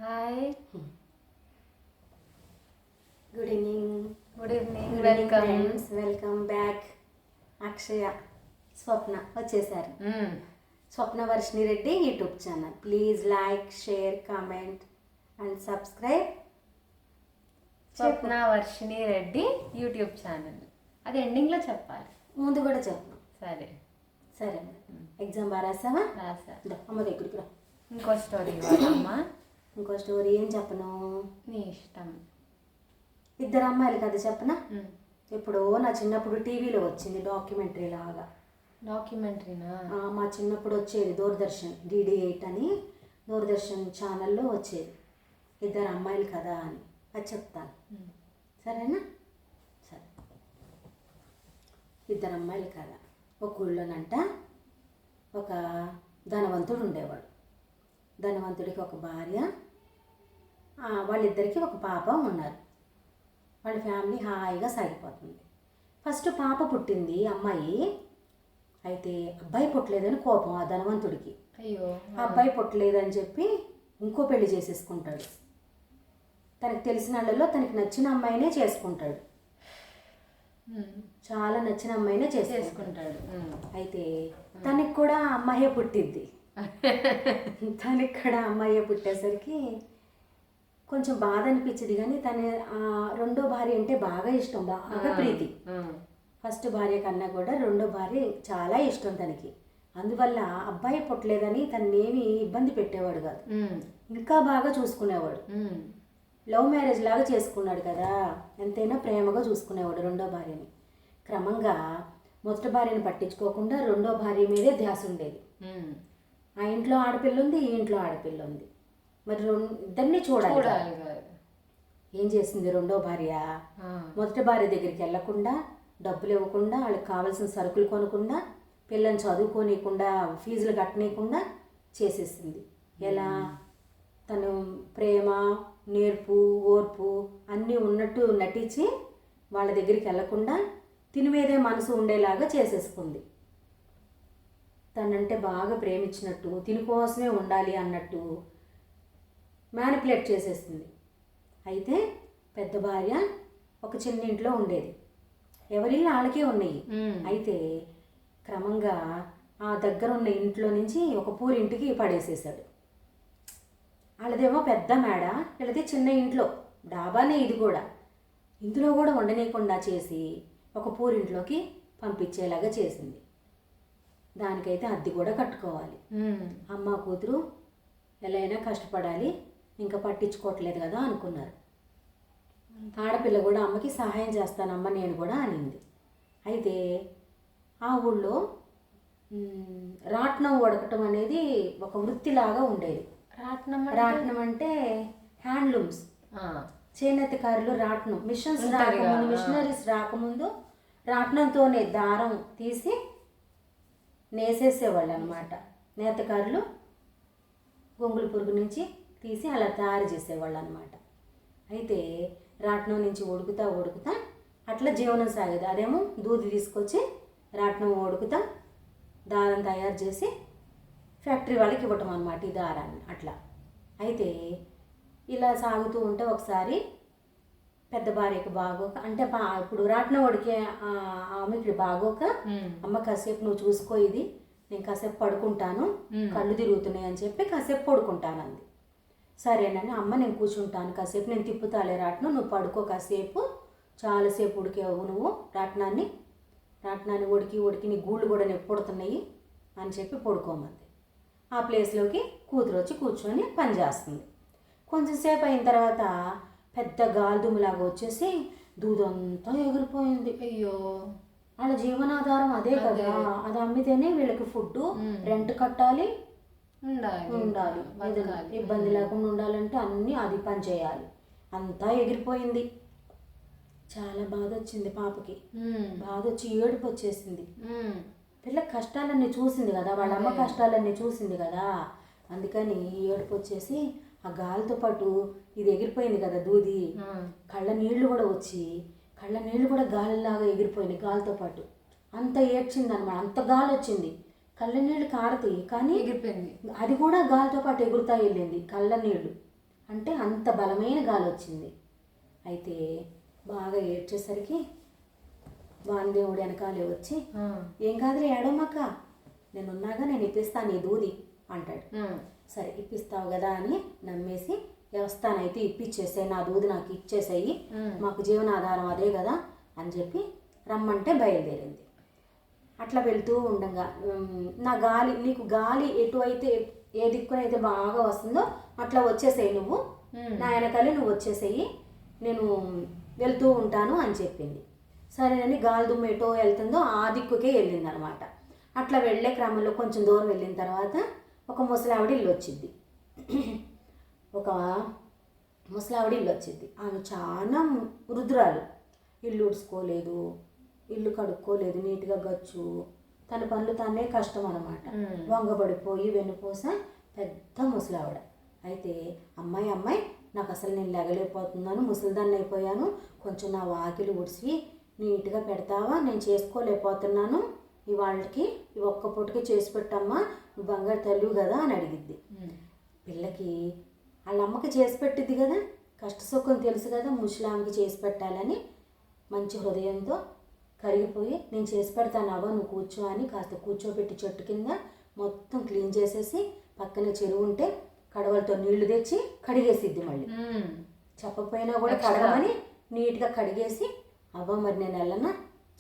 Hi. Good evening. Good evening. Welcome friends, welcome back. Akshaya, Swapna వచ్చేసారు. Swapna Varshini Reddy YouTube channel. Please like, share, comment and subscribe. Swapna Varshini Reddy YouTube channel. అది ఎండింగ్లో చెప్పాలి. ముందు కూడా చెప్పను. సరే సరే. ఎగ్జామ్ బాగా రాసావా? రాసా. అమ్మ దగ్గరికి రా. ఇంకో స్టోరీ ఇవ్వాలమ్మా. ఇంకో స్టోరీ ఏం చెప్పను? నీ ఇష్టం. ఇద్దరు అమ్మాయిలు కదా చెప్పనా? ఎప్పుడో నా చిన్నప్పుడు టీవీలో వచ్చింది డాక్యుమెంటరీ లాగా. డాక్యుమెంటరీనా? మా చిన్నప్పుడు వచ్చేది దూరదర్శన్ DD8 అని దూరదర్శన్ ఛానల్లో వచ్చేది. ఇద్దరు అమ్మాయిలు కదా అని అది చెప్తాను, సరేనా? సరే. ఇద్దరు అమ్మాయిలు కదా. ఒక ఊళ్ళోనంట ఒక ధనవంతుడు ఉండేవాడు. ధనవంతుడికి ఒక భార్య, వాళ్ళిద్దరికీ ఒక పాప ఉన్నారు. వాళ్ళ ఫ్యామిలీ హాయిగా సాగిపోతుంది. ఫస్ట్ పాప పుట్టింది, అమ్మాయి. అయితే అబ్బాయి పుట్టలేదని కోపం ఆ ధనవంతుడికి. అయ్యో. ఆ అబ్బాయి పుట్టలేదని చెప్పి ఇంకో పెళ్లి చేసేసుకుంటాడు. తనకు తెలిసిన వాళ్ళలో తనకి నచ్చిన అమ్మాయినే చేసుకుంటాడు. చాలా నచ్చిన అమ్మాయినే చేసుకుంటాడు. అయితే తనకి కూడా అమ్మాయే పుట్టిద్ది. తనకి కూడా అమ్మాయే పుట్టేసరికి కొంచెం బాధ అనిపించింది. కానీ తన రెండో భార్య అంటే బాగా ఇష్టం, బాగా ప్రీతి. ఫస్ట్ భార్య కన్నా కూడా రెండో భార్య చాలా ఇష్టం తనకి. అందువల్ల అబ్బాయి పుట్టలేదని తననేమి ఇబ్బంది పెట్టేవాడు కాదు, ఇంకా బాగా చూసుకునేవాడు. లవ్ మ్యారేజ్ లాగా చేసుకున్నాడు కదా, ఎంతైనా ప్రేమగా చూసుకునేవాడు రెండో భార్యని. క్రమంగా మొదటి భార్యని పట్టించుకోకుండా రెండో భార్య మీదే ధ్యాస ఉండేది. ఆ ఇంట్లో ఆడపిల్ల ఉంది, ఈ ఇంట్లో ఆడపిల్ల ఉంది, మరి ఇద్దరిని చూడాలి. ఏం చేసింది రెండో భార్య? మొదటి భార్య దగ్గరికి వెళ్లకుండా, డబ్బులు ఇవ్వకుండా, వాళ్ళకి కావాల్సిన సరుకులు కొనకుండా, పిల్లని చదువుకోనీయకుండా, ఫీజులు కట్టనీయకుండా చేసేసింది. ఎలా? తను ప్రేమ, నేర్పు, ఓర్పు అన్నీ ఉన్నట్టు నటించి వాళ్ళ దగ్గరికి వెళ్లకుండా తిని మీదే మనసు ఉండేలాగా చేసేసుకుంది. తనంటే బాగా ప్రేమించినట్టు, తిని కోసమే ఉండాలి అన్నట్టు మ్యానిపులేట్ చేసేస్తుంది. అయితే పెద్ద భార్య ఒక చిన్న ఇంట్లో ఉండేది. ఎవరిల్లు వాళ్ళకే ఉన్నాయి. అయితే క్రమంగా ఆ దగ్గర ఉన్న ఇంట్లో నుంచి ఒక పూరింటికి పడేసేసాడు. వాళ్ళదేమో పెద్ద మేడ, వీళ్ళది చిన్న ఇంట్లో డాబానే ఇది కూడా. ఇందులో కూడా ఉండనీయకుండా చేసి ఒక పూరింట్లోకి పంపించేలాగా చేసింది. దానికైతే అద్దె కూడా కట్టుకోవాలి. అమ్మ కూతురు ఎలా అయినా కష్టపడాలి, ఇంకా పట్టించుకోవట్లేదు కదా అనుకున్నారు. ఆడపిల్ల కూడా అమ్మకి సహాయం చేస్తానమ్మ నేను కూడా అనింది. అయితే ఆ ఊళ్ళో రాట్నం వడకటం అనేది ఒక వృత్తిలాగా ఉండేది. రాట్నం అంటే హ్యాండ్లూమ్స్, చేనేతకారులు. రాట్నం మిషనరీస్ రాకముందు రాట్నంతోనే దారం తీసి నేసేసేవాళ్ళు అనమాట. నేతకారులు గొంగుల పురుగు నుంచి తీసి అలా తయారు చేసేవాళ్ళు అనమాట. అయితే రాట్నం నుంచి ఉడుకుతా అట్లా జీవనం సాగేది. అదేమో దూది తీసుకొచ్చి రాట్నం ఉడుకుతా దారం తయారు చేసి ఫ్యాక్టరీ వాళ్ళకి ఇవ్వటం అనమాట ఈ దారాన్ని అట్లా. అయితే ఇలా సాగుతూ ఉంటే ఒకసారి పెద్ద భార్యకి బాగోక, అంటే ఇప్పుడు రాట్నం ఉడికే ఆమెకి బాగోక, అమ్మ కాసేపు నువ్వు చూసుకో, ఇది నేను కాసేపు పడుకుంటాను, కళ్ళు తిరుగుతున్నాయి అని చెప్పి కాసేపు పడుకుంటానంది. సరేనని అమ్మ నేను కూర్చుంటాను కాసేపు, నేను తిప్పుతాలే రాట్నం, నువ్వు పడుకో కాసేపు, చాలాసేపు ఉడికేవు నువ్వు రాట్నాన్ని ఉడికి నీ గూళ్ళు కూడా నొప్పుడుతున్నాయి అని చెప్పి పడుకోమంది. ఆ ప్లేస్లోకి కూతురు వచ్చి కూర్చొని పని చేస్తుంది. కొంచెంసేపు అయిన తర్వాత పెద్ద గాలిదుమ్ములాగా వచ్చేసి దూదంతా ఎగిరిపోయింది. అయ్యో. వాళ్ళ జీవనాధారం అదే కదా, అది అమ్మితేనే వీళ్ళకి ఫుడ్, రెంట్ కట్టాలి, ఉండాలి, ఇబ్బంది లేకుండా ఉండాలంటే అన్నీ అది పని చేయాలి. అంతా ఎగిరిపోయింది. చాలా బాధ వచ్చింది పాపకి. బాధ వచ్చి ఏడుపు వచ్చేసింది. పిల్ల కష్టాలన్నీ చూసింది కదా, వాళ్ళ అమ్మ కష్టాలన్నీ చూసింది కదా, అందుకని ఏడుపు వచ్చేసి ఆ గాలితో పాటు ఇది ఎగిరిపోయింది కదా దూది, కళ్ళ నీళ్లు కూడా వచ్చి కళ్ళ నీళ్లు కూడా గాలిలాగా ఎగిరిపోయినాయి గాలితో పాటు. అంత ఏడ్చింది అనమాట, అంత గాలి వచ్చింది. కళ్ళ నీళ్ళు కారుతాయి కానీ ఎగిరిపోయింది, అది కూడా గాలితో పాటు ఎగురుతా వెళ్ళింది కళ్ళ నీళ్లు. అంటే అంత బలమైన గాలి వచ్చింది. అయితే బాగా ఏడ్చేసరికి వానదేవుడు వెనకాలే వచ్చి, ఏం కాదులే ఏడమ్మక్క, నేనున్నాగా, నేను ఇప్పిస్తాను నీ దూది అంటాడు. సరే ఇప్పిస్తావు కదా అని నమ్మేసి, వస్తానైతే ఇప్పించేసాయి, నా దూది నాకు ఇచ్చేసాయి, మాకు జీవనాధారం అదే కదా అని చెప్పి రమ్మంటే బయలుదేరింది. అట్లా వెళ్తూ ఉండగా నా గాలి, నీకు గాలి ఎటువైతే ఏ దిక్కునైతే బాగా వస్తుందో అట్లా వచ్చేసాయి, నువ్వు నా వెనకాలే నువ్వు వచ్చేసేయి, నేను వెళ్తూ ఉంటాను అని చెప్పింది. సరేనని గాలి దుమ్ము ఎటో వెళ్తుందో ఆ దిక్కుకే వెళ్ళింది అనమాట. అట్లా వెళ్ళే క్రమంలో కొంచెం దూరం వెళ్ళిన తర్వాత ఒక ముసలావిడ ఇల్లు వచ్చింది. ఒక ముసలావిడ ఇల్లు వచ్చింది. ఆమె చాలా వృద్ధురాలు, ఇల్లు ఉడుచుకోలేదు, ఇల్లు కడుక్కోలేదు నీట్గా, గచ్చు తన పనులు తానే కష్టం అనమాట. వంగబడిపోయి వెన్నుపోస పెద్ద ముసలావిడ. అయితే అమ్మాయి నాకు అసలు నేను లెగలేకపోతున్నాను, ముసలిదాన్ని అయిపోయాను, కొంచెం నా వాకిలి ఉడిసి నీట్గా పెడతావా, నేను చేసుకోలేకపోతున్నాను, ఇవాళకి ఒక్క పూటకి చేసి పెట్టమ్మా, నువ్వు బంగారు తల్లి కదా అని అడిగిద్ది. పిల్లకి వాళ్ళ అమ్మకి చేసి పెట్టిద్ది కదా, కష్టసుఖం తెలుసు కదా, ముసలాంకి చేసి పెట్టాలని మంచి హృదయంతో కరిగిపోయి, నేను చేసి పెడతాను అవ్వ, నువ్వు కూర్చో అని కాస్త కూర్చోబెట్టి చెట్టు కింద మొత్తం క్లీన్ చేసేసి, పక్కన చెరువు ఉంటే కడవలతో నీళ్లు తెచ్చి కడిగేసిద్ది. మళ్ళీ చెప్పపోయినా కూడా కడగమని నీట్గా కడిగేసి, అవ్వ మరి నేను వెళ్ళనా,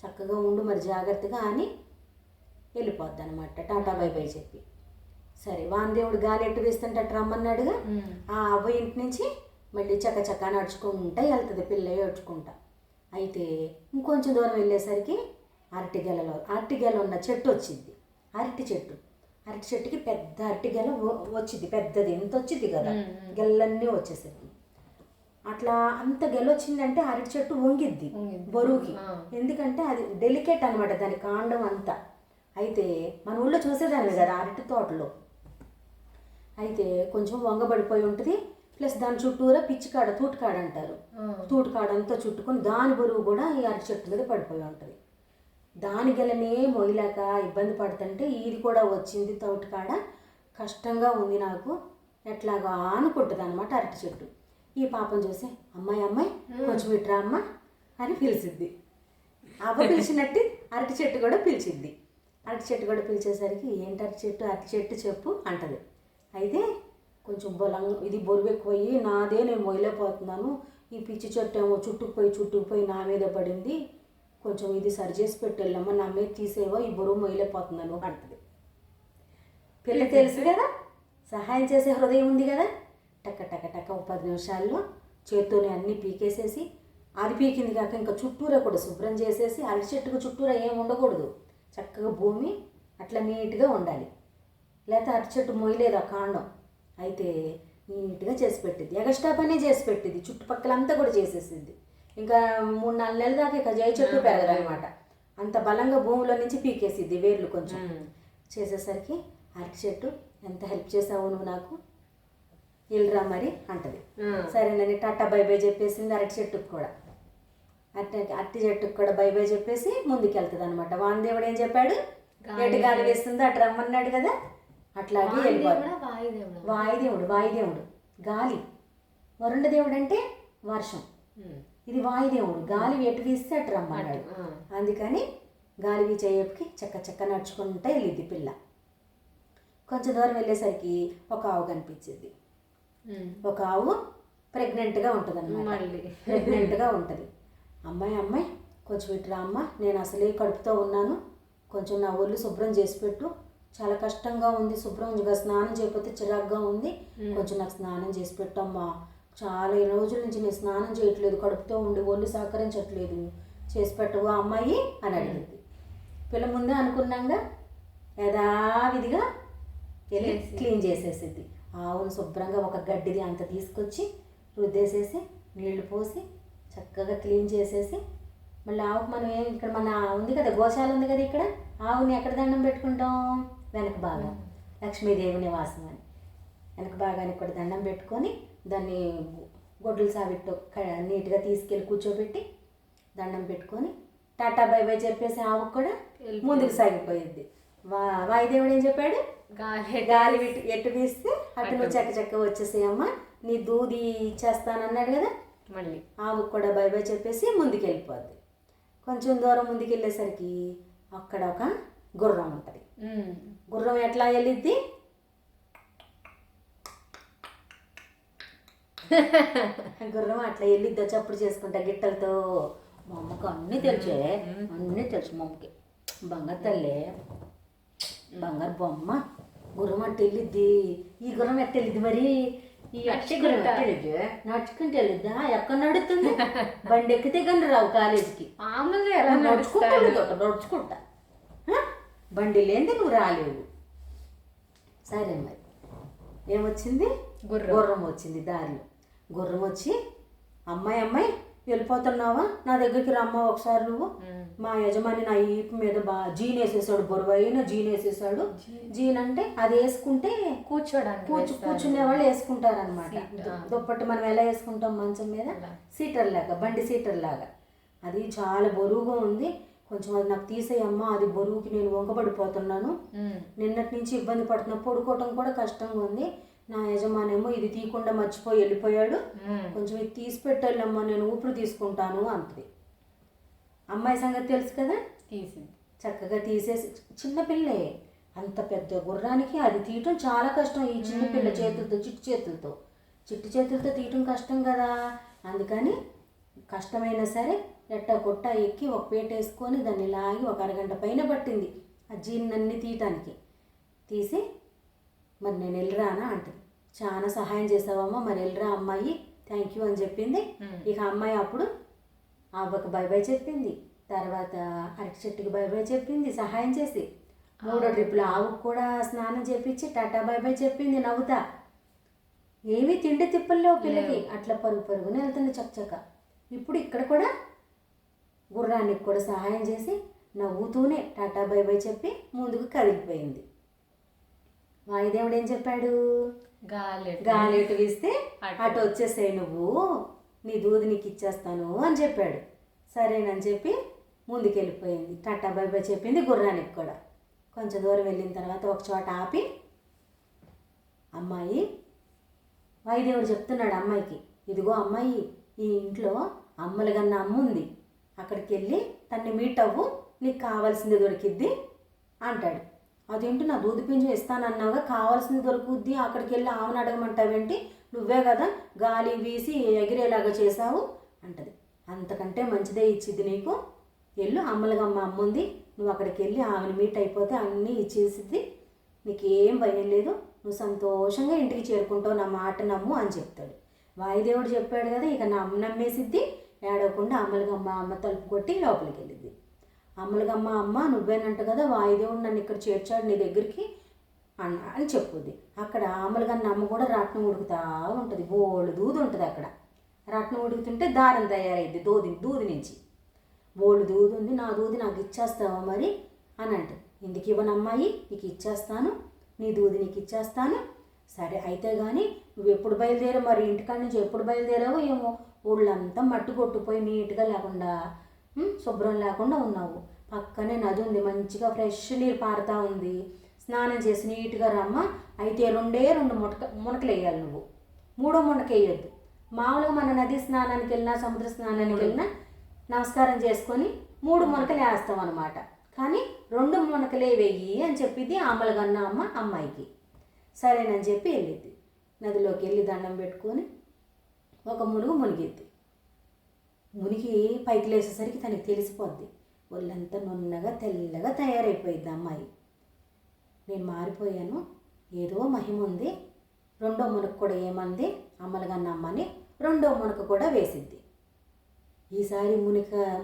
చక్కగా ఉండు మరి జాగ్రత్తగా అని వెళ్ళిపోద్ది అనమాట, టాటా బై బై చెప్పి. సరే వానదేవుడు గాలి ఎట్టు వేస్తుంటే అట్టు రమ్మన్నాడుగా, ఆ అవ్వ ఇంటి నుంచి మళ్ళీ చక్క నడుచుకుంటా వెళ్తుంది పిల్ల ఏడ్చుకుంటా. అయితే ఇంకొంచెం దూరం వెళ్ళేసరికి అరటిగెల ఉన్న చెట్టు వచ్చింది. అరటి చెట్టుకి పెద్ద అరటిగెల వచ్చింది, పెద్దది ఎంత వచ్చింది కదా, గెల్లన్నీ వచ్చేసరికి. అట్లా అంత గెలొచ్చిందంటే అరటి చెట్టు వంగిద్ది బరువుకి, ఎందుకంటే అది డెలికేట్ అనమాట దాని కాండం అంతా. అయితే మన ఊళ్ళో చూసేదాన్ని కదా అరటి తోటలో, అయితే కొంచెం వంగబడిపోయి ఉంటుంది, ప్లస్ దాని చుట్టూరా పిచ్చికాడ తూటుకాడ అంటారు, తూటుకాడ అంతా చుట్టుకొని దాని బరువు కూడా ఈ అరటి చెట్టు మీద పడిపోయి ఉంటుంది. దాని గెలనే మొయ్యలేక ఇబ్బంది పడుతుంటే ఇది కూడా వచ్చింది తోటకాడ, కష్టంగా ఉంది నాకు, ఎట్లాగా అనుకుంటుంది అనమాట అరటి చెట్టు. ఈ పాపం చూసి అమ్మాయి కొంచెం ఇట్రా అమ్మ అని పిలిచిద్ది. అవ్వ పిలిచినట్టు అరటి చెట్టు కూడా పిలిచిద్ది. అరటి చెట్టు కూడా పిలిచేసరికి ఏంటి అరటి చెట్టు చెప్పు అంటది. అయితే కొంచెం ఇది బరువు ఎక్కువయ్యి నాదే, నేను మొయ్యలేకపోతున్నాను, ఈ పిచ్చి చెట్టు ఏమో చుట్టుకుపోయి నా మీద పడింది, కొంచెం ఇది సరి చేసి పెట్టెళ్ళమ్మ, నా మీద తీసేవో, ఈ బరువు మొయ్యలేకపోతున్నాను అంటది. పిల్ల తెలుసు కదా, సహాయం చేసే హృదయం ఉంది కదా, టక్క ఒక 10 నిమిషాల్లో చేత్తోనే అన్నీ పీకేసేసి, అది పీకింది కాక ఇంకా చుట్టూరా కూడా శుభ్రం చేసేసి, అరటి చెట్టుకు చుట్టూరా ఏం ఉండకూడదు, చక్కగా భూమి అట్లా నీట్గా ఉండాలి, లేకపోతే అరటి చెట్టు మొయ్యలేదు ఆ కాండం. అయితే నీట్గా చేసి పెట్టిద్ది, ఎగస్ట్రా పనే చేసి పెట్టిద్ది, చుట్టుపక్కలంతా కూడా చేసేసింది. ఇంకా 3-4 నెలల దాకా ఇక జై చెట్టు పెరగదనమాట, అంత బలంగా భూమిలో నుంచి పీకేసిద్ది వేర్లు కొంచెం చేసేసరికి, అరటి చెట్టు ఎంత హెల్ప్ చేసావు నువ్వు నాకు, వెళ్ళరా మరి అంటది. సరేనని టాటా బై బై చెప్పేసింది అరటి చెట్టుకు కూడా. అరటి చెట్టుకు కూడా బై బై చెప్పేసి ముందుకు వెళ్తుంది అనమాట. వానదేవుడు ఏం చెప్పాడు, ఎటు గాలి వేస్తుందో అటు రమ్మన్నాడు కదా, అట్లాగే వెళ్ళిపోతాడు. వాయుదేవుడు గాలి, వరుణ దేవుడు అంటే వర్షం, ఇది వాయుదేవుడు గాలి ఎటు వీస్తే అటు రమ్మన్నాడు. అందుకని గాలి వీచేపుకి చక్క నడుచుకుంటూ వెళ్ళిద్ది పిల్ల. కొంచెం దూరం వెళ్ళేసరికి ఒక ఆవు కనిపించింది. ఒక ఆవు ప్రెగ్నెంట్గా ఉంటుంది అన్నమాట, ప్రెగ్నెంట్గా ఉంటుంది. అమ్మాయి కొంచెం ఇట్రా అమ్మ, నేను అసలే కడుపుతో ఉన్నాను, కొంచెం నా ఒళ్ళు శుభ్రం చేసి పెట్టు, చాలా కష్టంగా ఉంది, శుభ్రంగా స్నానం చేయకపోతే చిరాగ్గా ఉంది, కొంచెం నాకు స్నానం చేసి పెట్టమ్మా, చాలా రోజుల నుంచి నేను స్నానం చేయట్లేదు, కడుపుతో ఉండి ఒళ్ళు సహకరించట్లేదు, చేసి పెట్టవా అమ్మాయి అని అడిగింది. పిల్ల ముందే అనుకున్నాగా యథావిధిగా వెళ్ళి క్లీన్ చేసేసింది. ఆవును శుభ్రంగా ఒక గడ్డిది అంత తీసుకొచ్చి రుద్దేసేసి నీళ్లు పోసి చక్కగా క్లీన్ చేసేసి, మళ్ళీ ఆవుకు మనం ఇక్కడ మన ఉంది కదా గోశాల ఉంది కదా, ఇక్కడ ఆవుని ఎక్కడ దండం పెట్టుకుంటాం, వెనక భాగం లక్ష్మీదేవి నివాసం అని వెనక భాగానికి కూడా దండం పెట్టుకొని, దాన్ని గొడ్డలు సావిట్టు నీట్గా తీసుకెళ్ళి కూర్చోబెట్టి దండం పెట్టుకొని టాటా బై బై చెప్పేసి ఆవుకు కూడా ముందుకు సాగిపోయింది. వాయుదేవుడు ఏం చెప్పాడు, గాలి ఎటు వీస్తే అటు నువ్వు చక్క వచ్చేసేయమ్మా, నీ దూది ఇచ్చేస్తానన్నాడు కదా. మళ్ళీ ఆవుకు కూడా బై బై చెప్పేసి ముందుకు వెళ్ళిపోద్ది. కొంచెం దూరం ముందుకు వెళ్ళేసరికి అక్కడ ఒక గుర్రం ఉంటుంది. గుర్రం ఎట్లా వెళ్ళిద్ది? గుర్రం అట్లా వెళ్ళిద్దో చప్పుడు చేసుకుంటా గిట్టలతో. మా అమ్మకు అన్నీ తెలిసే, అన్నీ తెలుసు మా అమ్మకి. బంగారు తల్లి, బంగారు బొమ్మ, గుర్రం అట్ట వెళ్ళిద్ది. ఈ గుర్రం ఎట్ట వెళ్ళిద్ది మరి? ఈ అట్టి గుర్రం ఎట్ట వెళ్ళిద్ది? నడుచుకుంటూ వెళ్ళిద్దా? ఎక్కడ నడుస్తుంది? బండి ఎక్కితే కానీ రావు కాలేజీకి. మామూలుగా ఎలా నడుచుకుంటా బండి లేనిది నువ్వు రాలేవు. సరే మరి ఏమొచ్చింది? గుర్రం వచ్చింది దారిలో. గుర్రం వచ్చి, అమ్మాయి వెళ్ళిపోతున్నావా, నా దగ్గరికి రమ్మా ఒకసారి నువ్వు. మా యజమాని నా ఈపు మీద జీన్ వేసేసాడు, బరువైన జీన్ వేసేసాడు. జీన్ అంటే అది వేసుకుంటే కూర్చోడానికి కూర్చునే వాళ్ళు వేసుకుంటారనమాట. దుప్పటి మనం ఎలా వేసుకుంటాం మంచం మీద, సీటర్ లాగా, బండి సీటర్ లాగా. అది చాలా బరువుగా ఉంది. కొంచెం అది నాకు తీసేయమ్మా, అది బరువుకి నేను వంకబడిపోతున్నాను. నిన్నటి నుంచి ఇబ్బంది పడుతున్నా, పడుకోవటం కూడా కష్టంగా ఉంది. నా యజమానేమో ఇది తీయకుండా మర్చిపోయి వెళ్ళిపోయాడు, కొంచెం ఇది తీసి పెట్టాలమ్మా, నేను ఊపిరి తీసుకుంటాను అంటది. అమ్మాయి సంగతి తెలుసు కదా, చక్కగా తీసేసి, చిన్నపిల్లే, అంత పెద్ద గుర్రానికి అది తీయటం చాలా కష్టం. ఈ చిన్నపిల్ల చేతులతో, చిట్టి చేతులతో తీయటం కష్టం కదా. అందుకని కష్టమైనా సరే ఎట్టా కొట్టా ఎక్కి ఒక పీట వేసుకొని దాన్ని లాగి ఒక అరగంట పైన పట్టింది ఆ జీన్నన్ని తీయటానికి. తీసి, మరి నేను వెళ్ళరానా అంటుంది. చాలా సహాయం చేసావమ్మా, మరి వెళ్ళరా అమ్మాయి, థ్యాంక్ యూ అని చెప్పింది. ఇక అమ్మాయి అప్పుడు ఆవుకు బై బై చెప్పింది, తర్వాత అరటి చెట్టుకి బై బై చెప్పింది సహాయం చేసి. 3వ ట్రిప్లో ఆవుకు కూడా స్నానం చేపించి టాటా బై బై చెప్పింది నవ్వుతా. ఏమీ తిండి తిప్పల్లో పిల్లకి, అట్లా పరుగున వెళ్తుంది చక్కచక్క. ఇప్పుడు ఇక్కడ కూడా గుర్రానికి కూడా సహాయం చేసి నవ్వుతూనే టాటా బై బై చెప్పి ముందుకు కదిలిపోయింది. వాయుదేవుడు ఏం చెప్పాడు? గాలి ఎటు వీస్తే అటు వచ్చేసాయి నువ్వు, నీ దూది నీకు ఇచ్చేస్తాను అని చెప్పాడు. సరేనని చెప్పి ముందుకు వెళ్ళిపోయింది. టాటా బై బై చెప్పింది గుర్రానికి కూడా. కొంచెం దూరం వెళ్ళిన తర్వాత ఒక చోట ఆపి, అమ్మాయి, వాయుదేవుడు చెప్తున్నాడు అమ్మాయికి, ఇదిగో అమ్మాయి, ఈ ఇంట్లో అమ్మలుగన్న అమ్మ ఉంది, అక్కడికి వెళ్ళి తన్ని మీట్ అవ్వు, నీకు కావాల్సింది దొరికిద్ది అంటాడు. అదేంటి, నా దూది పింజం ఇస్తానన్నావుగా, కావాల్సింది దొరుకుద్ది, అక్కడికి వెళ్ళి ఆమెను అడగమంటావేంటి, నువ్వే కదా గాలి వీసి ఎగిరేలాగా చేసావు అంటది. అంతకంటే మంచిదే ఇచ్చిద్ది నీకు, వెళ్ళు, అమ్మలుగమ్మ అమ్మ ఉంది, నువ్వు అక్కడికి వెళ్ళి ఆమెను మీట్ అయిపోతే అన్నీ ఇచ్చేసిద్ది, నీకేం భయం లేదు, నువ్వు సంతోషంగా ఇంటికి చేరుకుంటావు, నా మాట నమ్ము అని చెప్తాడు. వాయుదేవుడు చెప్పాడు కదా, ఇక నమ్మేసిద్ది. ఏడవకుండా అమ్మలుగమ్మ అమ్మ తలుపు కొట్టి లోపలికి వెళ్ళిద్ది. అమ్మలుగమ్మ అమ్మ నువ్వేనంట కదా, వాయుదేవుడు నన్ను ఇక్కడ చేర్చాడు నీ దగ్గరికి అని చెప్పుద్ది. అక్కడ అమ్మలుగన్న అమ్మ కూడా రాట్నం ఉడుకుతా ఉంటుంది, బోళ్ళు దూది ఉంటుంది అక్కడ. రాట్నం ఉడుకుతుంటే దారం తయారైద్ది దూది నుంచి. బోళ్ళు దూది ఉంది, నా దూది నాకు ఇచ్చేస్తావా మరి అని అంటే, ఇందుకు ఇవ్వనమ్మాయి, నీకు ఇచ్చేస్తాను, నీ దూది నీకు ఇచ్చేస్తాను. సరే అయితే కానీ నువ్వు ఎప్పుడు బయలుదేరావు, మరి ఇంటికాడ నుంచి ఎప్పుడు బయలుదేరావో ఏమో, ఊళ్ళంతా మట్టి కొట్టుపోయి నీట్గా లేకుండా, శుభ్రం లేకుండా ఉన్నావు. పక్కనే నది ఉంది, మంచిగా ఫ్రెష్ నీరు పారుతూ ఉంది, స్నానం చేసి నీట్గా రమ్మ. అయితే 2 మునకలు వేయాలి నువ్వు, 3వ మునక వేయొద్దు. మామూలుగా మన నది స్నానానికి వెళ్ళినా సముద్ర స్నానానికి వెళ్ళినా నమస్కారం చేసుకొని 3 మునకలు వేస్తాం అనమాట. కానీ 2 మునకలే వెయ్యి అని చెప్పింది అమ్మలుగన్న అమ్మ అమ్మాయికి. సరేనని చెప్పి వెళ్ళిద్ది. నదిలోకి వెళ్ళి దండం పెట్టుకొని ఒక మునిగిద్ది. మునిగి పైకి లేచేసరికి తనకి తెలిసిపోద్ది, ఒళ్ళంతా నున్నగా తెల్లగా తయారైపోయిద్ది అమ్మాయి. నేను మారిపోయాను, ఏదో మహిమ ఉంది. 2వ మునక కూడా ఏమంది అమ్మలుగన్న అమ్మని, 2వ మునక కూడా వేసిద్ది. ఈసారి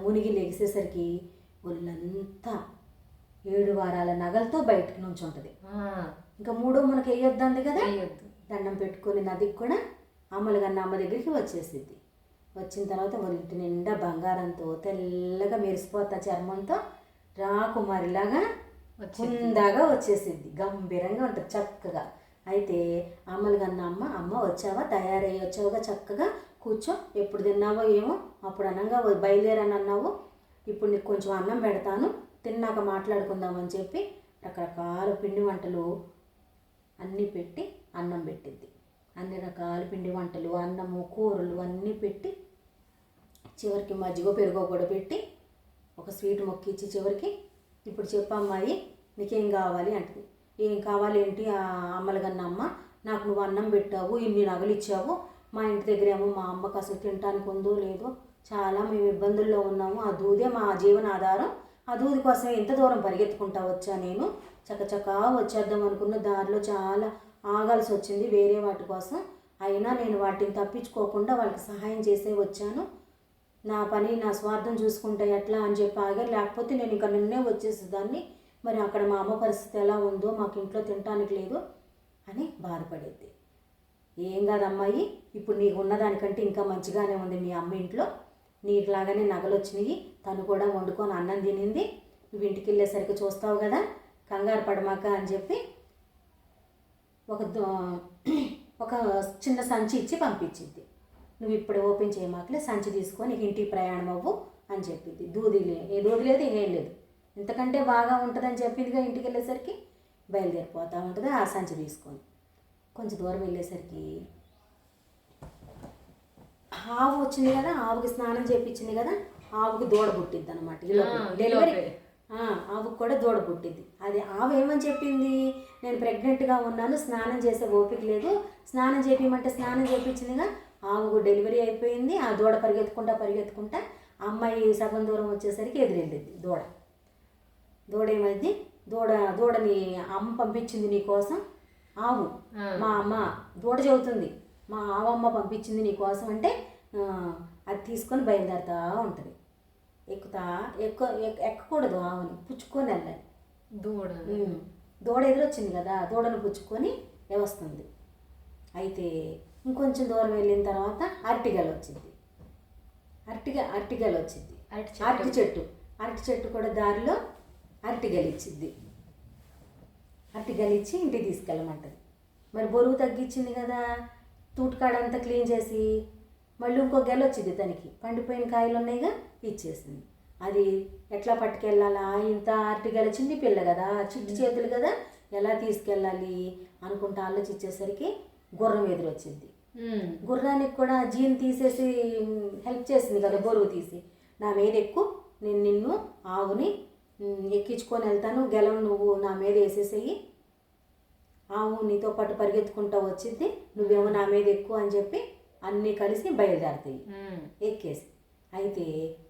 మునిగి లెగిసేసరికి ఒళ్ళంతా 7 వారాల నగలతో బయటకు నుంచి ఉంటుంది. ఇంకా 3వ మునక వేయొద్దంది కదా, దండం పెట్టుకొని నదికి కూడా అమ్మలుగన్న అమ్మ దగ్గరికి వచ్చేసిద్ది. వచ్చిన తర్వాత ఒంటి నిండా బంగారంతో తెల్లగా మెరిసిపోతా చర్మంతో రాకుమారిలాగా కుందాగా వచ్చేసిద్ది. గంభీరంగా ఉంటుంది చక్కగా. అయితే అమ్మలుగన్న అమ్మ వచ్చావా, తయారయ్యి వచ్చావుగా, చక్కగా కూర్చో, ఎప్పుడు తిన్నావో ఏమో, అప్పుడు అనంగా బయలుదేరాను అన్నావు, ఇప్పుడు నీకు కొంచెం అన్నం పెడతాను, తిన్నాక మాట్లాడుకుందామని చెప్పి రకరకాల పిండి వంటలు అన్నీ పెట్టి అన్నం పెట్టిద్ది. అన్ని రకాల పిండి వంటలు, అన్నము, కూరలు అన్నీ పెట్టి చివరికి మజ్జిగ పెరుగో కూడా పెట్టి ఒక స్వీట్ మొక్క ఇచ్చి చివరికి ఇప్పుడు చెప్పమ్మాయి నీకేం కావాలి అంటది. ఏం కావాలి ఏంటి అమ్మలగన్న అమ్మ, నాకు నువ్వు అన్నం పెట్టావు, ఇన్ని నగలు ఇచ్చావు, మా ఇంటి దగ్గర ఏమో మా అమ్మకు అసలు తినడానికి ఉందో లేదో చాలా మేము ఇబ్బందుల్లో ఉన్నాము, ఆ దూదే మా జీవనాధారం, ఆ దూది కోసం ఎంత దూరం పరిగెత్తుకుంటా వచ్చా నేను, చకచకా వచ్చేద్దాం అనుకున్న దారిలో చాలా ఆగాల్సి వచ్చింది వేరే వాటి కోసం, అయినా నేను వాటిని తప్పించుకోకుండా వాళ్ళకి సహాయం చేసే వచ్చాను, నా పని నా స్వార్థం చూసుకుంటే ఎట్లా అని చెప్పి ఆగారు, లేకపోతే నేను ఇంకా నిన్నే వచ్చేసేదాన్ని, మరి అక్కడ మా అమ్మ పరిస్థితి ఎలా ఉందో మాకు ఇంట్లో తినడానికి లేదు అని బాధపడేది. ఏం కాదమ్మాయి, ఇప్పుడు నీకు ఉన్నదానికంటే ఇంకా మంచిగానే ఉంది మీ అమ్మ ఇంట్లో, నీకులాగానే నగలు వచ్చినాయి, తను కూడా వండుకొని అన్నం తినింది, నువ్వు ఇంటికి వెళ్ళేసరికి చూస్తావు కదా, కంగారు పడమాక అని చెప్పి ఒక చిన్న సంచి ఇచ్చి పంపించింది. నువ్వు ఇప్పుడు ఓపెన్ చేయమాకలే, సంచి తీసుకొని ఇంటికి ప్రయాణం అవ్వు అని చెప్పింది. దూది లేదు ఏం లేదు, ఇంతకంటే బాగా ఉంటుందని చెప్పిందిగా. ఇంటికి వెళ్ళేసరికి బయలుదేరిపోతూ ఉంటుంది ఆ సంచి తీసుకొని. కొంచెం దూరం వెళ్ళేసరికి ఆవు వచ్చింది కదా, ఆవుకి స్నానం చేయించింది కదా, ఆవుకి దూడ పుట్టిద్ది అనమాట. ఇలా డెలివరీ ఆవుకు కూడా దూడ పుట్టిద్ది. అది ఆవు ఏమని చెప్పింది, నేను ప్రెగ్నెంట్గా ఉన్నాను, స్నానం చేసే ఓపిక లేదు, స్నానం చేపించమంటే స్నానం చేయించిందిగా. ఆవుకు డెలివరీ అయిపోయింది. ఆ దూడ పరిగెత్తుకుంటా అమ్మాయి సగం దూరం వచ్చేసరికి ఎదురెళ్ళింది దూడ ఏమైంది, దూడని అమ్మ పంపించింది నీ కోసం, ఆవు మా అమ్మ దూడ చెబుతుంది, మా ఆవమ్మ పంపించింది నీ కోసం అంటే అది తీసుకొని బయలుదేరుతూ ఉంటుంది. ఎక్కకూడదు, ఆవుని పుచ్చుకొని వెళ్ళాలి. దూడ ఎదురొచ్చింది కదా, దూడను పుచ్చుకొని వస్తుంది. అయితే ఇంకొంచెం దూరం వెళ్ళిన తర్వాత అరటిగలు వచ్చింది. అరటి చెట్టు కూడా దారిలో అరటిగలు ఇచ్చింది. అరటిగలు ఇచ్చి ఇంటికి తీసుకెళ్ళమంటది. మరి బరువు తగ్గించింది కదా, తూటుకాడంతా క్లీన్ చేసి మళ్ళీ ఇంకో గెల వచ్చింది తనకి, పండిపోయిన కాయలు ఉన్నాయిగా ఇచ్చేసింది. అది ఎట్లా పట్టుకెళ్ళాలా, ఇంత అరటిగల చిన్ని పిల్ల కదా, చిట్టి చేతులు కదా, ఎలా తీసుకెళ్ళాలి అనుకుంటా ఆలోచించేసరికి గుర్రం ఎదురొచ్చింది. గుర్రానికి కూడా జీన్ తీసేసి హెల్ప్ చేసింది కదా, బరువు తీసి, నా మీద ఎక్కువ, నేను నిన్ను ఆవుని ఎక్కించుకొని వెళ్తాను, గెలం నువ్వు నా మీద వేసేసేయి, ఆవు నీతో పాటు పరిగెత్తుకుంటూ వచ్చింది, నువ్వేమో నా మీద ఎక్కువ అని చెప్పి అన్నీ కలిసి బయలుదేరుతాయి ఎక్కేసి. అయితే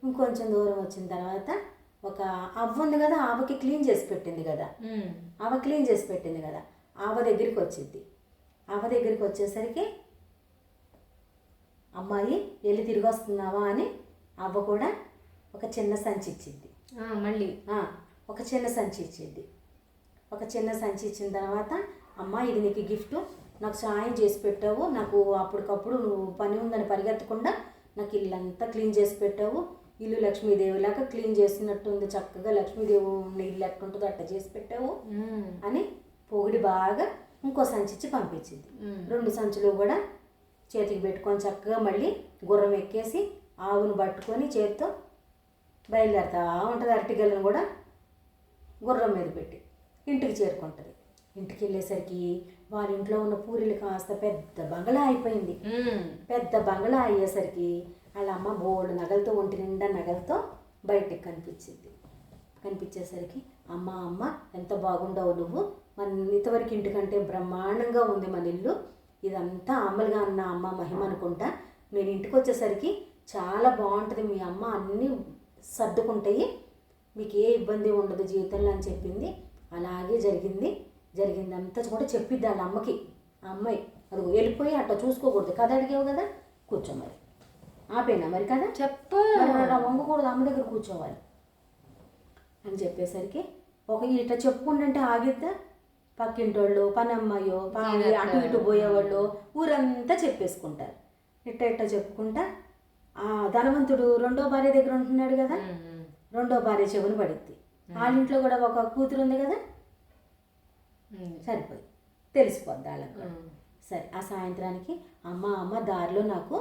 ఇంకొంచెం దూరం వచ్చిన తర్వాత ఒక అవ్వ ఉంది కదా, ఆవకి క్లీన్ చేసి పెట్టింది కదా, ఆవ దగ్గరికి వచ్చింది. ఆవ దగ్గరికి వచ్చేసరికి అమ్మాయి వెళ్ళి తిరిగి వస్తున్నావా అని అవ్వ కూడా ఒక చిన్న సంచి ఇచ్చింది. ఒక చిన్న సంచి ఇచ్చిన తర్వాత, అమ్మ ఇది నీకు గిఫ్ట్, నాకు సాయం చేసి పెట్టావు, నాకు అప్పటికప్పుడు నువ్వు పని ఉందని పరిగెత్తకుండా నాకు ఇల్లంతా క్లీన్ చేసి పెట్టావు, ఇల్లు లక్ష్మీదేవిలాగా క్లీన్ చేసినట్టుంది, చక్కగా లక్ష్మీదేవి ఇల్లు ఎట్టుంటుందో అట్ట చేసి పెట్టావు అని పొగిడి బాగా ఇంకో సంచి ఇచ్చి పంపించింది. 2 సంచులు కూడా చేతికి పెట్టుకొని చక్కగా మళ్ళీ గుర్రం ఎక్కేసి ఆవును పట్టుకొని చేతితో బయలుదేరుతా ఉంటుంది. అరటిగలను కూడా గుర్రం మీద పెట్టి ఇంటికి చేరుకుంటుంది. ఇంటికి వెళ్ళేసరికి వాళ్ళ ఇంట్లో ఉన్న పూరీలు కాస్త పెద్ద బంగళా అయిపోయింది. పెద్ద బంగళా అయ్యేసరికి వాళ్ళ అమ్మ బోల్డ్ నగలతో, ఒంటి నిండా నగలతో బయటికి కనిపించేసరికి అమ్మ ఎంత బాగుండవు నువ్వు, మన ఇంతవరకు ఇంటికంటే బ్రహ్మాండంగా ఉంది మన ఇల్లు, ఇదంతా అమ్మలుగా అన్న అమ్మ మహిమ అనుకుంటా, నేను ఇంటికి వచ్చేసరికి చాలా బాగుంటుంది, మీ అమ్మ అన్నీ సర్దుకుంటాయి, మీకు ఏ ఇబ్బంది ఉండదు జీవితంలో అని చెప్పింది. అలాగే జరిగిందంతా కూడా చెప్పిద్ది వాళ్ళ అమ్మకి. ఆ అమ్మాయి అది వెళ్ళిపోయి అట్లా చూసుకోకూడదు కదా, అడిగావు కదా, కూర్చో మరి, ఆపేనా మరి కదా, అలా వంగకూడదు, అమ్మ దగ్గర కూర్చోవాలి అని చెప్పేసరికి ఇట్లా చెప్పుకుంటుంటే ఆగిద్దా, పక్కింటోళ్ళు, పని అమ్మాయో, అటు ఇటు పోయేవాళ్ళు ఊరంతా చెప్పేసుకుంటారు. ఇట్ట చెప్పుకుంటా ఆ ధనవంతుడు 2వ భార్య దగ్గర ఉంటున్నాడు కదా, 2వ భార్య చెవుని పడిద్ది. వాళ్ళ ఇంట్లో కూడా ఒక కూతురు ఉంది కదా, సరిపోయి తెలిసిపోద్ది వాళ్ళకు. సరే ఆ సాయంత్రానికి అమ్మ దారిలో నాకు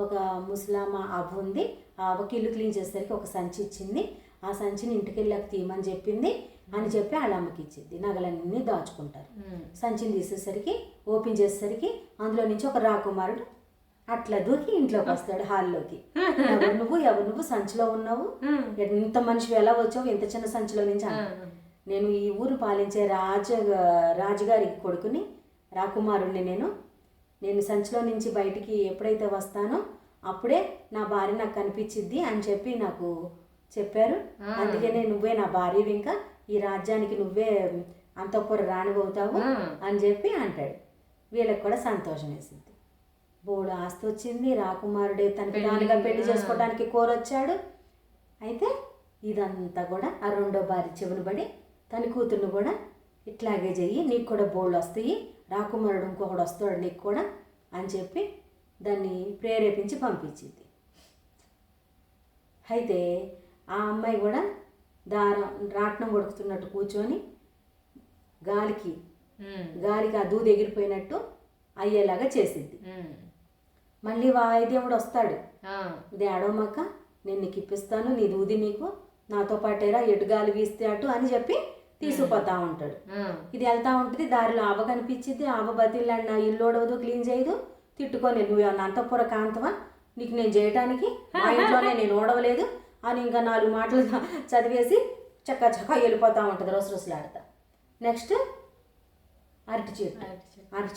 ఒక ముసలామ అవ్వ ఉంది, ఆ అవ్వకి ఇల్లు క్లీన్ చేసేసరికి ఒక సంచి ఇచ్చింది, ఆ సంచిని ఇంటికి వెళ్ళాక తీయమని చెప్పింది, అని చెప్పి వాళ్ళ అమ్మకి ఇచ్చింది. నగలన్నీ దాచుకుంటారు. సంచిని తీసేసరికి ఓపెన్ చేసేసరికి అందులో నుంచి ఒక రాకుమారుడు అట్లా దూకి ఇంట్లోకి వస్తాడు, హాల్లోకి. ఎవరు నువ్వు సంచిలో ఉన్నావు, ఇంత మనిషి ఎలా వచ్చావు ఇంత చిన్న సంచిలో నుంచి అన్నాడు. నేను ఈ ఊరు పాలించే రాజుగారి కొడుకుని, రాకుమారుణ్ణి. నేను సంచిలో నుంచి బయటికి ఎప్పుడైతే వస్తానో అప్పుడే నా భార్య నాకు కనిపించిద్ది అని చెప్పి నాకు చెప్పారు. అందుకనే నువ్వే నా భార్య, ఇంకా ఈ రాజ్యానికి నువ్వే అంతఃపుర రాణివవుతావు అని చెప్పి అంటాడు. వీళ్ళకి కూడా సంతోషం వేసింది. బోడు ఆస్తి వచ్చింది. రాకుమారుడే తనకి దానిగా పెళ్లి చేసుకోవడానికి కోరొచ్చాడు. అయితే ఇదంతా కూడా ఆ రెండో భార్య చెవులు పడి తన కూతుర్ని కూడా ఇట్లాగే చెయ్యి, నీకు కూడా బోళ్ళు వస్తాయి, రాకుమారుడు ఇంకొకడు వస్తాడు నీకు కూడా అని చెప్పి దాన్ని ప్రేరేపించి పంపించింది. అయితే ఆ అమ్మాయి కూడా రాట్నం కొడుకుతున్నట్టు కూర్చొని గాలికి ఆ దూది ఎగిరిపోయినట్టు అయ్యేలాగా చేసిద్ది. మళ్ళీ వాయిదేవుడు వస్తాడు, ఇది ఆడవమ్మక్క నేను నీకు ఇప్పిస్తాను, నీ దూది నీకు నాతో పాటేరా, ఎటు గాలి వీస్తే అటు అని చెప్పి తీసుకుపోతా ఉంటాడు. ఇది వెళ్తా ఉంటుంది. దారిలో ఆవ కనిపించింది. ఆవ బతిలాడిన ఇల్లు ఓడవదు, క్లీన్ చేయదు, తిట్టుకొని నువ్వు అంతఃపుర కాంతవా, నీకు నేను చేయటానికి మా ఇంట్లోనే నేను ఓడవలేదు అని ఇంకా 4 మాటలు చదివేసి చక్క వెళ్ళిపోతూ ఉంటుంది రొసరొసలాడుతా. నెక్స్ట్ అరటి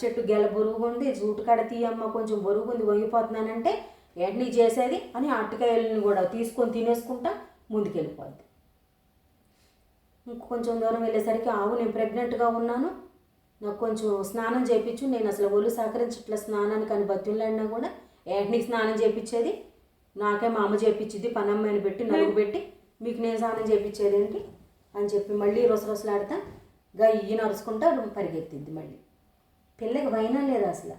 చెట్టు గెల బొరుగు ఉంది, జూటు కాడ తీయమ్మ కొంచెం బొరుగు ఉంది, వంగిపోతున్నానంటే ఏంటి నీ చేసేది అని అరటికాయలని కూడా తీసుకొని తినేసుకుంటా ముందుకెళ్ళిపోద్ది. ఇంకొంచెం దూరం వెళ్ళేసరికి ఆవు నేను ప్రెగ్నెంట్గా ఉన్నాను, నాకు కొంచెం స్నానం చేయించు, నేను అసలు ఒళ్ళు సహకరించట్ల స్నానానికి అని బతులాడినా కూడా ఏంటి నీకు స్నానం చేయించేది, నాకే మా అమ్మ చేయించింది, పనమ్మాయిని పెట్టి నలుగు పెట్టి మీకు నేను స్నానం చేయించేది ఏంటి అని చెప్పి మళ్ళీ రొసరొసలాడుతా గయ్యి నరుచుకుంటా పరిగెత్తిద్ది. మళ్ళీ పిల్లకి వైనా లేదు అసలు,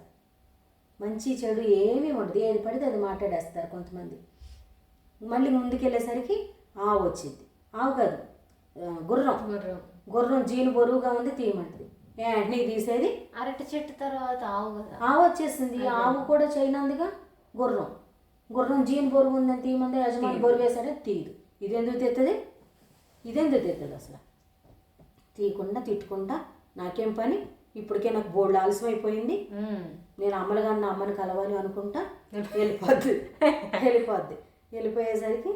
మంచి చెడు ఏమీ ఉండదు, ఏది పడితే అది మాట్లాడేస్తారు కొంతమంది. మళ్ళీ ముందుకెళ్ళేసరికి ఆవు వచ్చింది, ఆవు కాదు గుర్రం జీను బరువుగా ఉంది, తీయమంటది. ఏంటి తీసేది, అరటి చెట్టు తర్వాత ఆవు వచ్చేసింది. ఆవు కూడా చేయనందుగా గుర్రం జీను బరువు ఉందని తీయమంది, యజమాని బరువు వేసాడే తీయదు. ఇదెందుకు తెత్తది అసలు, తీయకుండా తిట్టుకుంటా నాకేం పని, ఇప్పటికే నాకు బోర్డు ఆలస్యం అయిపోయింది, నేను అమ్మలుగాన్న అమ్మని కలవాలి అనుకుంటా వెళ్ళిపోయేసరికి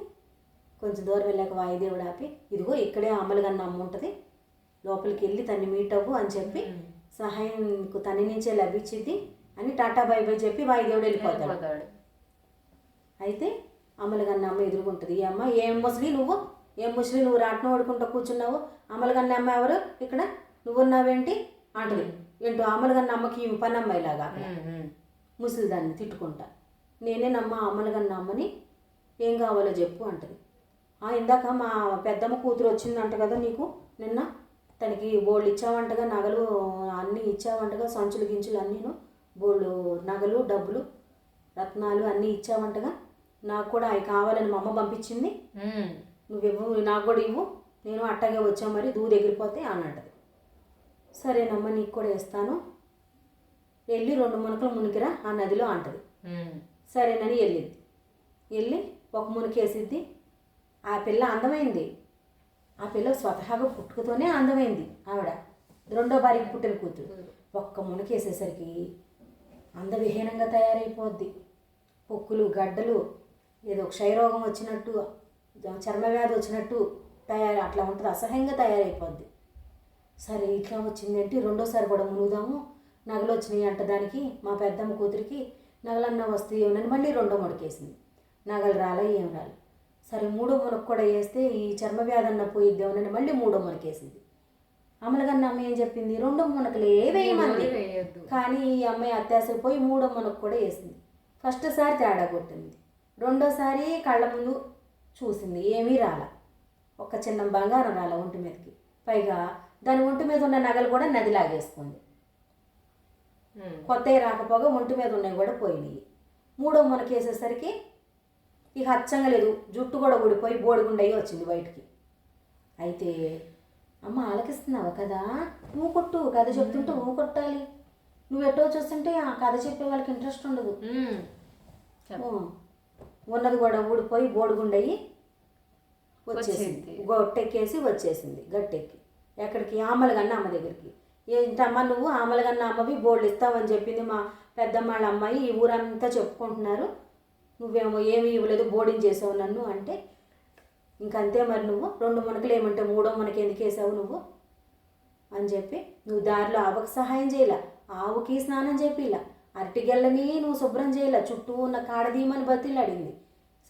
కొంచెం దూరం వెళ్ళాక వాయుదేవుడు ఆపి, ఇదిగో ఇక్కడే అమ్మలుగాన్న అమ్మ ఉంటుంది, లోపలికి వెళ్ళి తన్ని మీట్ అవ్వు అని చెప్పి సహాయం తన నుంచే లభించింది అని టాటా బై బై చెప్పి వాయుదేవుడు వెళ్ళిపోతాడు. అయితే అమ్మలుగాన్న అమ్మ ఎదురుగుంటుంది. ఈ అమ్మ ఏం ముసలి నువ్వు రాట్నం ఓడుకుంటూ కూర్చున్నావు, అమ్మలుగాన్న అమ్మ ఎవరు ఇక్కడ, నువ్వు ఉన్నావేంటి అంటది. ఏంటో అమ్మలుగాన్న అమ్మకి పని అమ్మాయిలాగా ముసలి దాన్ని తిట్టుకుంటా, నేనేనమ్మా అమ్మలుగాన్న అమ్మని, ఏం కావాలో చెప్పు అంటది. ఇందాక మా పెద్దమ్మ కూతురు వచ్చిందంట కదా నీకు నిన్న, తనకి బోళ్ళు ఇచ్చావంటగా, నగలు అన్నీ ఇచ్చావంటగా, సంచులు గించులు అన్నీను, బోళ్ళు నగలు డబ్బులు రత్నాలు అన్నీ ఇచ్చావంటగా, నాకు కూడా అవి కావాలని మా అమ్మ పంపించింది, నువ్వు నాకు కూడా ఇవ్వు, నేను అట్టగే వచ్చా మరి దూది ఎగిరిపోతే అని అంటది. సరేనమ్మా నీకు కూడా ఇస్తాను, వెళ్ళి 2 మునకలు మునికిరా ఆ నదిలో అంటది. సరేనని వెళ్ళి ఒక మునికేసిద్ది. ఆ పిల్ల అందమైంది, ఆ పిల్ల స్వతహాగా పుట్టుకతోనే అందమైంది. ఆవిడ రెండో భార్యకి పుట్టిన కూతురు. ఒక్క మునికేసేసరికి అందవిహీనంగా తయారైపోద్ది. పొక్కులు గడ్డలు, ఏదో క్షయరోగం వచ్చినట్టు, చర్మవ్యాధి వచ్చినట్టు అట్లా ఉంటుంది, అసహ్యంగా తయారైపోద్ది. సరే ఇట్లా వచ్చిందేంటి, రెండోసారి కూడా మునుగుదాము, నగలు వచ్చినాయి అంట దానికి, మా పెద్దమ్మ కూతురికి నగలన్నా వస్తాయేమోనని మళ్ళీ 2వ మునకేసింది. నగలు రాలే, ఏం రాలే. సరే 3వ మునకు కూడా వేస్తే ఈ చర్మవ్యాధి అన్న పోయిద్దామని మళ్ళీ 3వ మునకేసింది. అమలుగన్న అమ్మ ఏం చెప్పింది, 2వ మునకలు వేయమంది, కానీ ఈ అమ్మాయి అత్యాసరి పోయి 3వ మునకు కూడా వేసింది. ఫస్ట్ సారి తేడా కొట్టింది, రెండోసారి కళ్ళ ముందు చూసింది, ఏమీ రాల, ఒక చిన్న బంగారం రాల ఒంటి మీదకి, పైగా దాని ఒంటి మీద ఉన్న నగలు కూడా నది లాగేసుకుంది. కొత్తవి రాకపోగా ఒంటి మీద ఉన్నవి కూడా పోయినాయి. 3వ మునకేసేసరికి ఇక అచ్చంగా లేదు, జుట్టు కూడా ఊడిపోయి బోడిగుండయి వచ్చింది బయటికి. అయితే అమ్మ ఆలకిస్తున్నావు కదా, నువ్వు కొట్టు, కథ చెప్తుంటే నువ్వు కొట్టాలి, నువ్వు ఎట్టో చూస్తుంటే ఆ కథ చెప్పే వాళ్ళకి ఇంట్రెస్ట్ ఉండదు. ఉన్నది కూడా ఊడిపోయి బోడిగుండయి వచ్చేసింది, గొట్టెక్కేసి వచ్చేసింది, గట్టెక్కి ఎక్కడికి ఆమలగన్న అమ్మ దగ్గరికి. ఏంటమ్మా నువ్వు ఆమలగన్న అమ్మవి బోర్డు ఇస్తావని చెప్పింది మా పెద్దమ్మ వాళ్ళ అమ్మాయి, ఈ ఊరంతా చెప్పుకుంటున్నారు, నువ్వేమో ఏమీ ఇవ్వలేదు, బోర్డింగ్ చేసావు నన్ను అంటే, ఇంకంతే మరి నువ్వు 2 మునకలు ఏమంటే 3వ మునక ఎందుకు వేసావు నువ్వు అని చెప్పి, నువ్వు దారిలో ఆవుకి సహాయం చేయలే, ఆవుకి స్నానం చేపిలా, అరటిగెళ్ళని నువ్వు శుభ్రం చేయలే, చుట్టూ ఉన్న కాడ తీయమని బతిలాడింది.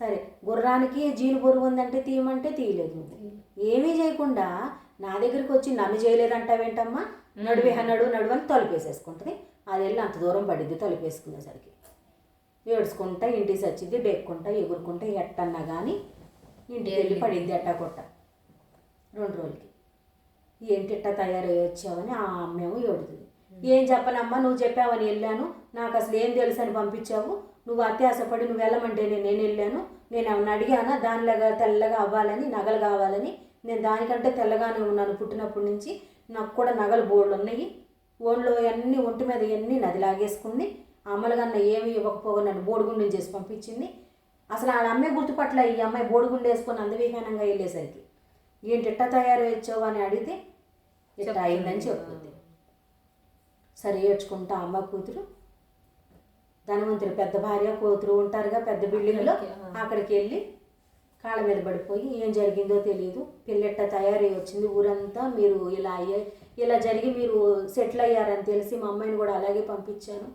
సరే గుర్రానికి జీను బొరుగు ఉందంటే తీయమంటే తీయలేదు నువ్వు. ఏమీ చేయకుండా నా దగ్గరికి వచ్చి నన్ను చేయలేదంటావేంటమ్మా, నడువు అని తలుపేసేసుకుంటుంది. అది వెళ్ళి అంత దూరం పడిద్ది తలుపేసుకునేసరికి. ఏడ్చుకుంటా ఇంటికి సచ్చిద్ది, బెక్కుంటా ఎగురుకుంటా ఎట్టన్నా కానీ ఇంటికి వెళ్ళి పడిద్ది ఎట్టా కొట్ట. 2 రోజులకి ఏంటి ఇట్టా తయారయ్యి వచ్చావని ఆ అమ్మేమో ఏడుతుంది. ఏం చెప్పనమ్మా, నువ్వు చెప్పావని వెళ్ళాను, నాకు అసలు ఏం తెలుసు అని పంపించావు, నువ్వు అత్యాసపడి నువ్వు వెళ్ళమంటే నేను వెళ్ళాను, నేను ఏమన్నా అడిగానా దానిలాగా తెల్లగా అవ్వాలని, నగలు కావాలని, నేను దానికంటే తెల్లగానే ఉన్నాను పుట్టినప్పటి నుంచి, నాకు కూడా నగలు బోర్డులు ఉన్నాయి, ఓన్లో అన్నీ ఒంటి మీద అన్నీ నది లాగేసుకుంది, అమ్మలగన్న ఏమి ఇవ్వకపోగా నన్ను బోడిగుండెం చేసి పంపించింది. అసలు ఆ అమ్మాయి గుర్తుపట్ల ఈ అమ్మాయి బోడిగుండె వేసుకొని అందవిహీనంగా వెళ్ళేసరికి ఏంటి ఇట్టా తయారు వచ్చావు అని అడిగితే ఇట్లా అయిందని చెప్తుంది. సరే ఏడ్చుకుంటా అమ్మ కూతురు ధనవంతుడు పెద్ద భార్య కూతురు ఉంటారుగా పెద్ద బిల్డింగ్లో, అక్కడికి వెళ్ళి కాళ్ళ మీద పడిపోయి ఏం జరిగిందో తెలియదు, పెళ్ళెట్ట తయారై వచ్చింది, ఊరంతా మీరు ఇలా జరిగి మీరు సెటిల్ అయ్యారని తెలిసి మా అమ్మాయిని కూడా అలాగే పంపించాను,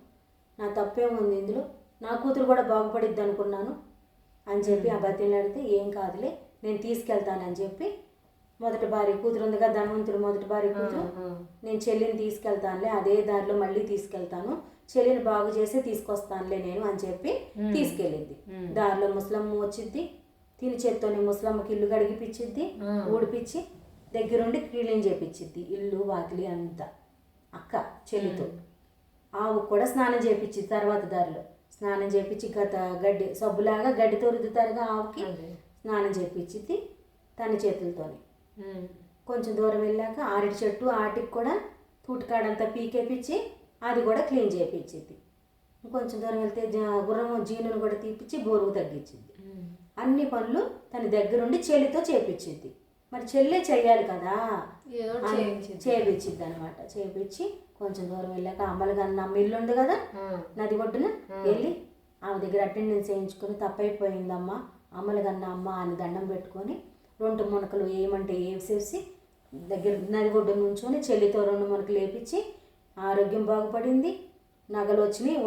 నా తప్పేముంది ఇందులో, నా కూతురు కూడా బాగుపడిద్ది అనుకున్నాను అని చెప్పి ఆ బతిలాడితే ఏం కాదులే నేను తీసుకెళ్తానని చెప్పి మొదటి భార్య కూతురు ఉందిగా ధనవంతుడు మొదటి భార్య కూతురు, నేను చెల్లిని తీసుకెళ్తానులే, అదే దారిలో మళ్ళీ తీసుకెళ్తాను, చెల్లిని బాగు చేసి తీసుకొస్తానులే నేను అని చెప్పి తీసుకెళ్ళిద్ది. దారిలో ముసలమ్మ వచ్చిద్ది, తిని చేత్తోనే ముసలమ్మకి ఇల్లు కడిగిపిచ్చిద్ది, ఊడిపిచ్చి దగ్గరుండి క్లీనింగ్ చేపించిద్ది ఇల్లు వాకిలి అంతా అక్క చెల్లితో. ఆవు కూడా స్నానం చేపించిద్ది, తర్వాత దారిలో స్నానం చేపించి గడ్డి సబ్బులాగా గడ్డితో రుద్దుతారుగా ఆవుకి, స్నానం చేపించిద్ది తన చేతులతోనే. కొంచెం దూరం వెళ్ళాక ఆరిటి చెట్టు ఆటికి కూడా తూటికాడంతా పీకేపించి అది కూడా క్లీన్ చేయించిద్ది. కొంచెం దూరం వెళ్తే గుర్రం జీనును కూడా తీపిచ్చి బోరుగు తగ్గించిద్ది. అన్ని పనులు తన దగ్గరుండి చెల్లితో చేపించిద్ది. మరి చెల్లె చెయ్యాలి కదా, చేపించిద్ది అనమాట. చేపించి కొంచెం దూరం వెళ్ళాక అమ్మలగన్న అమ్మ ఇల్లు ఉంది కదా నది ఒడ్డున, వెళ్ళి ఆమె దగ్గర అటెండెన్స్ వేయించుకొని తప్పైపోయిందమ్మా అమ్మలగన్న అమ్మ అని దండం పెట్టుకొని 2 మునకలు ఏమంటే వేసేసి దగ్గర నది ఒడ్డు నుంచొని చెల్లితో 2 మునకలు వేపించి ఆరోగ్యం బాగుపడింది, నగలు వచ్చినాయి,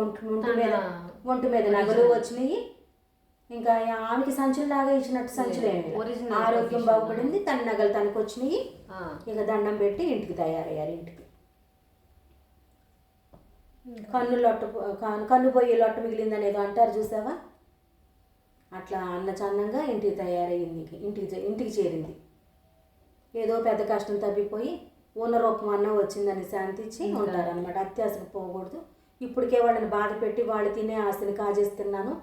ఒంటి మీద నగలు వచ్చినాయి, ఇంకా ఆమెకి సంచులాగా ఇచ్చినట్టు సంచులేమి, ఆరోగ్యం బాగుపడింది, తన నగలు తనకు వచ్చినాయి. ఇక దండం పెట్టి ఇంటికి తయారయ్యారు. ఇంటికి కన్ను పోయి లొట్ట మిగిలింది అనేది అంటారు చూసావా, అట్లా అన్న చందంగా ఇంటికి తయారయ్యింది, ఇంటికి చేరింది. ఏదో పెద్ద కష్టం తప్పిపోయి ఉన్న రూపం అన్న వచ్చిందని శాంతించి ఉంటారనమాట. అత్యాశకు పోకూడదు, ఇప్పటికే వాళ్ళని బాధ పెట్టి వాళ్ళు తినే ఆస్తిని కాజేస్తున్నాను,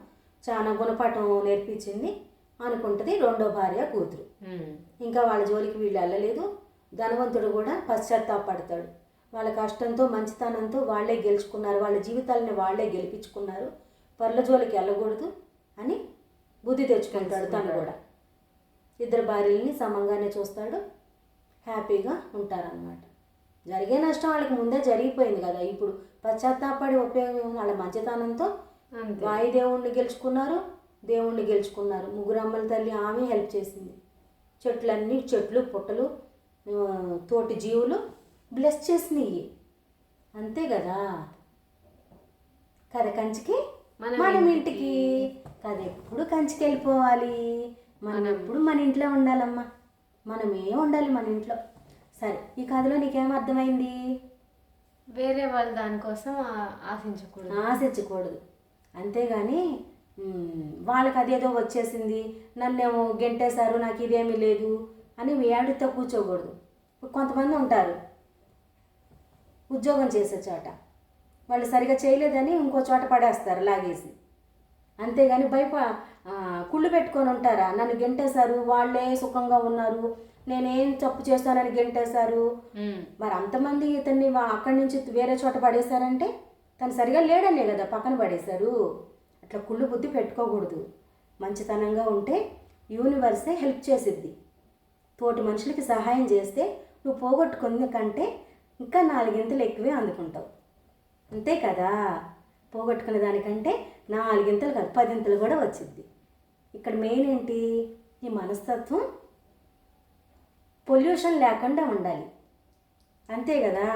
చాలా గుణపాఠం నేర్పించింది అనుకుంటుంది 2వ భార్య కూతురు. ఇంకా వాళ్ళ జోలికి వీళ్ళు వెళ్ళలేదు. ధనవంతుడు కూడా పశ్చాత్తాపడతాడు, వాళ్ళ కష్టంతో మంచితనంతో వాళ్ళే గెలుచుకున్నారు, వాళ్ళ జీవితాలని వాళ్ళే గెలిపించుకున్నారు, పర్ల జోలికి వెళ్ళకూడదు అని బుద్ధి తెచ్చుకుంటాడు. తను కూడా 2 భార్యల్ని సమంగానే చూస్తాడు, హ్యాపీగా ఉంటారనమాట. జరిగే నష్టం వాళ్ళకి ముందే జరిగిపోయింది కదా, ఇప్పుడు పశ్చాత్తాపడి ఉపయోగం వాళ్ళ మంచితనంతో వాయుదేవుణ్ణి గెలుచుకున్నారు, దేవుణ్ణి గెలుచుకున్నారు. 3 అమ్మల తల్లి ఆమె హెల్ప్ చేసింది, చెట్లు పుట్టలు తోటి జీవులు బ్లెస్ చేసినాయి, అంతే కదా. కథ కంచికి మనం ఇంటికి, కథ ఎప్పుడు కంచికి వెళ్ళిపోవాలి, మనం ఎప్పుడు మన ఇంట్లో ఉండాలమ్మా, మనమే ఉండాలి మన ఇంట్లో. సరే ఈ కథలో నీకేం అర్థమైంది? వేరే వాళ్ళు దానికోసం ఆశించకూడదు, అంతేగాని వాళ్ళకి అదేదో వచ్చేసింది, నన్నేమో గెంటేశారు, నాకు ఇదేమీ లేదు అని ఏడుతో కూర్చోకూడదు. కొంతమంది ఉంటారు ఉద్యోగం చేసే చోట వాళ్ళు సరిగా చేయలేదని ఇంకో చోట పడేస్తారు లాగేసి, అంతేగాని కుళ్ళు పెట్టుకొని ఉంటారా, నన్ను గెంటేశారు, వాళ్ళే సుఖంగా ఉన్నారు, నేనేం తప్పు చేస్తానని గెంటేశారు, మరి అంతమంది ఇతన్ని అక్కడి నుంచి వేరే చోట పడేశారంటే తను సరిగా లేడనే కదా పక్కన పడేశారు. అట్లా కుళ్ళు బుద్ధి పెట్టుకోకూడదు. మంచితనంగా ఉంటే యూనివర్సే హెల్ప్ చేసిద్ది. తోటి మనుషులకి సహాయం చేస్తే నువ్వు పోగొట్టుకున్న కంటే ఇంకా 4 ఎక్కువే అందుకుంటావు. అంతే కదా, పోగొట్టుకున్న దానికంటే 4 కాదు 10 కూడా వచ్చింది. ఇక్కడ మెయిన్ ఏంటి, ఈ మనస్తత్వం పొల్యూషన్ లేకుండా ఉండాలి. అంతే కదా,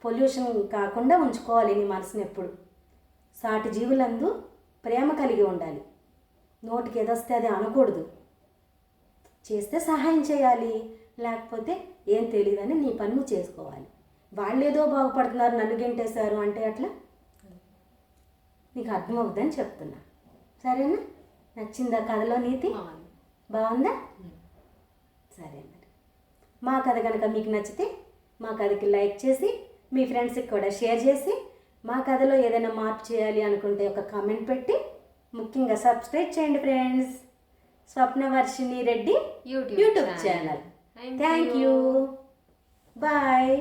పొల్యూషన్ కాకుండా ఉంచుకోవాలి నీ మనసుని. ఎప్పుడు సాటి జీవులందు ప్రేమ కలిగి ఉండాలి. నోటికి ఏదొస్తే అది అనకూడదు. చేస్తే సహాయం చేయాలి, లేకపోతే ఏం తెలియదని నీ పని నువ్వు చేసుకోవాలి. వాళ్ళు ఏదో బాగుపడుతున్నారు నన్ను గెంటేశారు అంటే అట్లా నీకు అర్థమవుద్దని చెప్తున్నా. సరేనా? నచ్చిందా కథలో నీతి? బాగుందా? సరే మరి. మా కథ కనుక మీకు నచ్చితే మా కథకి లైక్ చేసి మీ ఫ్రెండ్స్కి కూడా షేర్ చేసి, మా కథలో ఏదైనా మార్పు చేయాలి అనుకుంటే ఒక కామెంట్ పెట్టి, ముఖ్యంగా సబ్స్క్రైబ్ చేయండి friends. Swapnavarshini Reddy YouTube channel. Thank you. Bye.